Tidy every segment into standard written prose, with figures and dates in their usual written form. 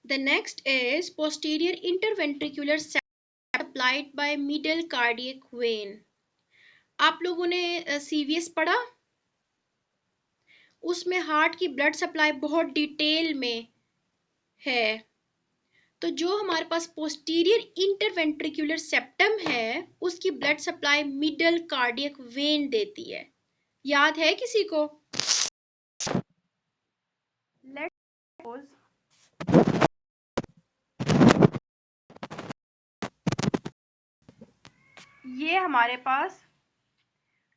The next is posterior interventricular septum supplied by middle cardiac vein. आप लोगों ने CVS पढ़ा, उसमें हार्ट की ब्लड सप्लाई बहुत डिटेल में है। तो जो हमारे पास पोस्टीरियर इंटरवेंट्रिकुलर सेप्टम है उसकी blood supply middle cardiac vein देती है। याद है किसी को? लेट्स सपोज ये हमारे पास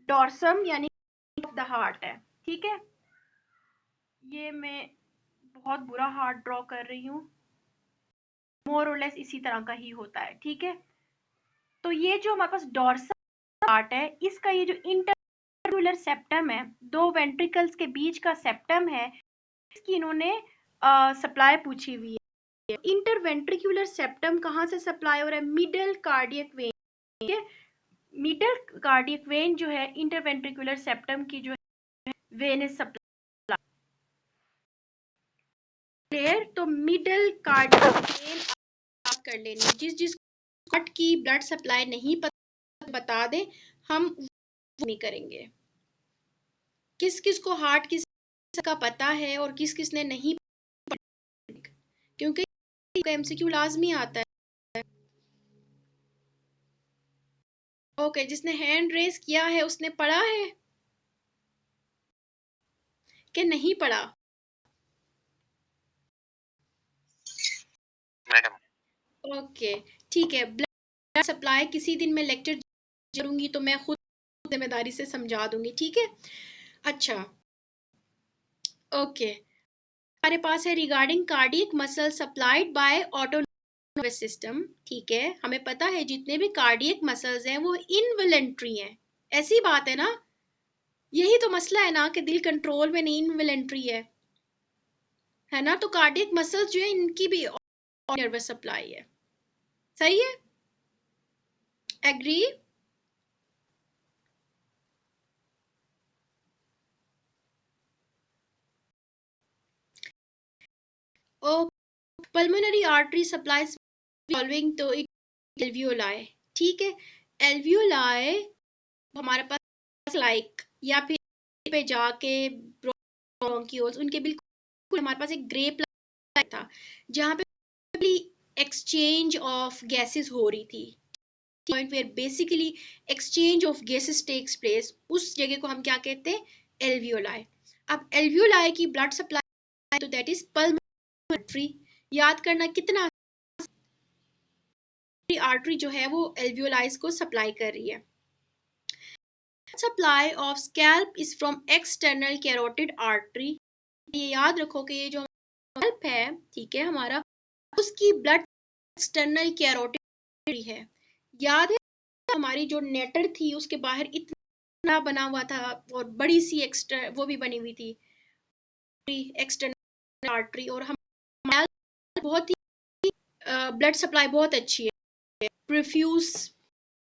डॉर्सम यानी द हार्ट है, ठीक है। ये मैं बहुत बुरा हार्ट ड्रॉ कर रही हूँ, मोर और लेस इसी तरह का ही होता है, ठीक है। तो ये जो हमारे पास डॉर्सम पार्ट है, इसका ये जो इंटरवेंट्रिकुलर सेप्टम है, दो वेंट्रिकल्स के बीच का सेप्टम है, इसकी इन्होंने सप्लाई पूछी हुई है। इंटरवेंट्रिकुलर सेप्टम कहाँ से सप्लाई हो रहा है? मिडल कार्डियक वेन, ठीक है। मिडल कार्डियक वेन जो है इंटरवेंट्रिकुलर सेप्टम की जो है वेनस सप्लाई। क्लियर? तो मिडल कार्डियक वेन आप कर लेनी, जिस हार्ट की ब्लड सप्लाई नहीं पता बता दें, हम नहीं करेंगे। किस किस को हार्ट किस का पता है और किस किस ने नहीं, क्योंकि MCQ लाजमी आता है। ओके, जिसने हैंड रेज किया है उसने पढ़ा है कि नहीं पढ़ा? ओके, ठीक है। ब्लड सप्लाई किसी दिन मैं लेक्चर करूंगी तो मैं खुद जिम्मेदारी से समझा दूंगी, ठीक है। अच्छा, ओके, हमारे पास है regarding cardiac muscle supplied by autonomous system, ठीक है। हमें पता है जितने भी कार्डियक मसल्स हैं वो इनवॉलंटरी हैं, ऐसी बात है ना। यही तो मसला है ना कि दिल कंट्रोल में नहीं, इनवॉलंटरी है ना। तो कार्डियक मसल्स जो है इनकी भी नर्वस सप्लाई है, सही है, एग्री? ओ, पल्मोनरी आर्टरी सप्लाईज फॉलोइंग तो एल्वियोलाई, ठीक है। एल्वियोलाई हमारे पास लाइक या फिर पे जाके ब्रोंकियोल्स, उनके बिल्कुल हमारे पास एक ग्रे प्लग था जहाँ पे एक्सचेंज ऑफ गैसेस हो रही थी, point where basically exchange of gases takes place, उस जगह को हम क्या कहते हैं? एल्वियोलाई। अब एल्वियोलाई की ब्लड सप्लाई तो दैट इज पल्मोनरी। याद करना कितना, आर्टरी जो है वो एल्वियोलाइज को सप्लाई कर रही है। Supply of scalp is from external carotid artery. ये याद रखो कि ये जो स्कैल्प है, ठीक है, हमारा, उसकी ब्लड एक्सटर्नल कैरोटिड है। याद है हमारी जो नेटर थी उसके बाहर इतना बना हुआ था और बड़ी सी एक्स्ट्रा वो भी बनी हुई थी एक्सटर्नल आर्टरी, और हम बहुत ही ब्लड सप्लाई बहुत अच्छी है, प्रोफ्यूज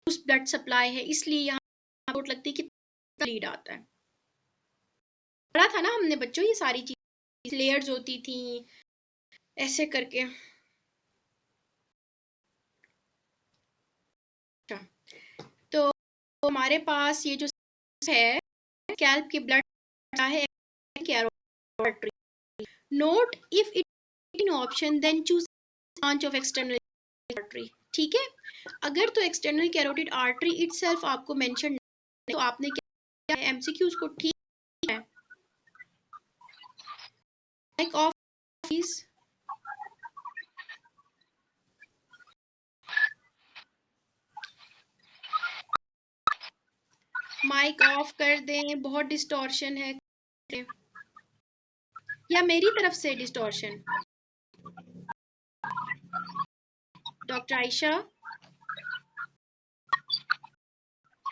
ब्लड सप्लाई है, इसलिए यहाँ चोट लगती कि लीड आता है। पढ़ा था ना हमने बच्चों ये सारी चीज, लेयर्स होती थी ऐसे करके। तो हमारे पास ये जो है स्कैल्प की ब्लड है carotid. Note if it in option then choose branch of external artery, ठीक है। अगर तो एक्सटर्नल कैरोटिड आर्टरी इटसेल्फ आपको मेंशन तो आपने क्या है, एमसीक्यूज को ठीक है। Mic off please, mic off कर दें, बहुत डिस्टॉर्शन है, या मेरी तरफ से डिस्टॉर्शन? डॉक्टर आयशा,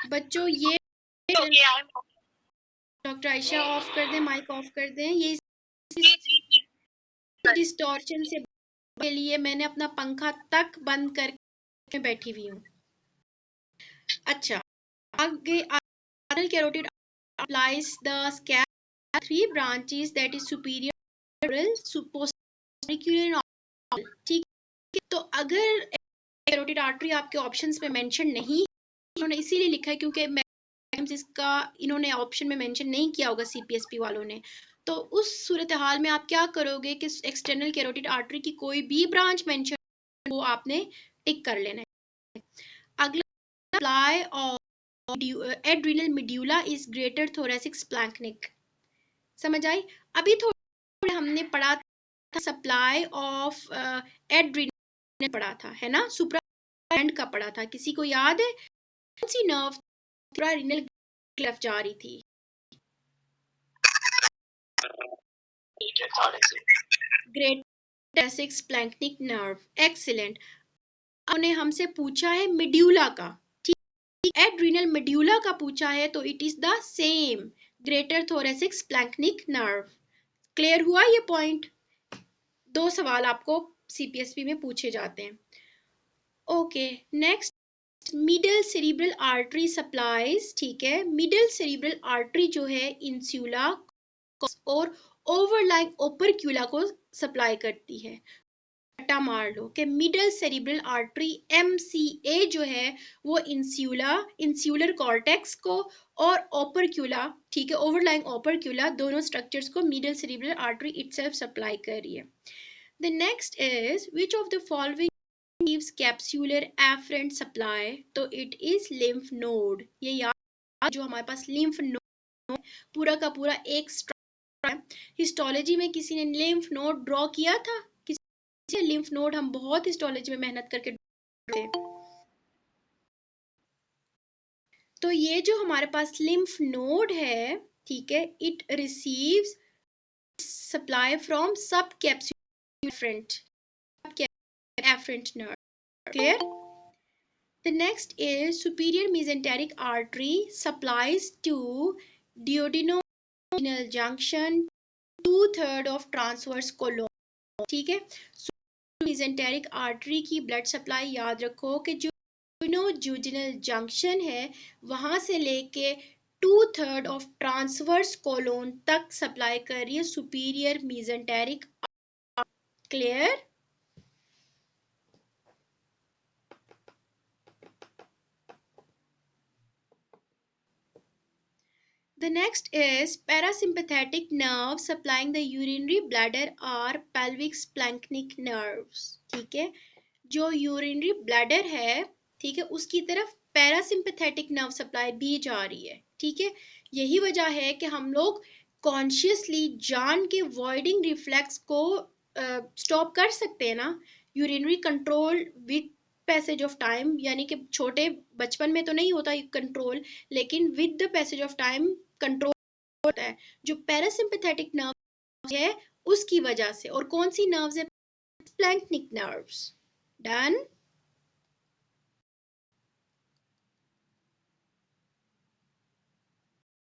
बच्चों ये डॉक्टर आयशा ऑफ कर दें, माइक ऑफ कर दें। ये डिस्टॉर्शन से के लिए मैंने अपना पंखा तक बंद करके बैठी हुई हूँ। अच्छा, आगे carotid applies the scalp three branches, that is superior, posterior तो अगर कैरोटिड आर्टरी आपके ऑप्शंस में मेंशन नहीं, इन्होंने इसीलिए लिखा है क्योंकि इसका इन्होंने ऑप्शन में मेंशन नहीं किया होगा सीपीएसपी वालों ने, तो उस सूरत हाल में आप क्या करोगे कि एक्सटर्नल कैरोटिड आर्टरी की कोई भी ब्रांच मेंशन वो आपने टिक कर लेना है। अगला, supply of adrenal medulla is greater thoracic splanchnic. समझ आई? अभी थोड़ा हमने पढ़ा था सप्लाई ऑफ एड्रिनल पढ़ा था, है ना, सुप्रा का पढ़ा था, किसी को याद है? कौन सी नर्व सुप्रारेनल क्लेफ्ट जा रही थी? Greater thoracic splanchnic nerve. Excellent. उन्होंने हमसे पूछा है मेड्यूला का, ठीक, एड्रिनल मेड्यूला का पूछा है तो it is the same, greater thoracic splanchnic nerve. Clear हुआ ये पॉइंट? 2 सवाल आपको सीपीएसपी में पूछे जाते हैं। Okay, next, middle cerebral artery supplies, ठीक है, मिडल सेरिब्रल आर्टरी जो है इंसुला और ओवरलाइंग ओपरक्यूला को सप्लाई करती है। रट्टा मार लो कि मिडल सेरिब्रल आर्टरी एमसीए जो है वो इंसुलर कॉर्टेक्स को और ओपरक्यूला, ठीक है, ओवरलाइंग ओपरक्यूला, दोनों स्ट्रक्चर्स को middle cerebral artery itself supply कर रही है। The next is which of the following gives capsular afferent supply? तो इट इज लिम्फ नोड। ये याद, जो हमारे पास लिम्फ नोड पूरा का पूरा एक स्ट्रक्चर है। हिस्टोलॉजी में किसी ने लिम्फ नोड ड्रॉ किया था? लिम्फ नोड हम बहुत हिस्टोलॉजी में मेहनत करके थे। तो ये जो हमारे पास लिम्फ नोड है, ठीक है, it receives supply from sub capsule afferent nerve. Clear? The next is superior mesenteric artery supplies to duodenal junction 2/3 of transverse colon, ठीक है। मेसेंटेरिक आर्टरी की ब्लड सप्लाई याद रखो कि जो ड्यूओडेनल जंक्शन है वहां से लेके 2/3 ऑफ ट्रांसवर्स कोलोन तक सप्लाई कर रही है superior mesenteric. Clear? The next is parasympathetic nerve supplying the urinary bladder or pelvic splanchnic nerves, ठीक है, जो यूरिनरी ब्लैडर है, ठीक है, उसकी तरफ पैरासिम्पैथेटिक नर्व सप्लाई भी जा रही है, ठीक है। यही वजह है कि हम लोग कॉन्शियसली जान के वॉइडिंग रिफ्लेक्स को स्टॉप कर सकते हैं ना, urinary control with passage of time, यानी कि छोटे बचपन में तो नहीं होता कंट्रोल, लेकिन with the passage of time control होता है, जो पैरासिम्पैथेटिक नर्व है उसकी वजह से। और कौन सी नर्व्स है? स्प्लैंक्निक नर्व्स। डन?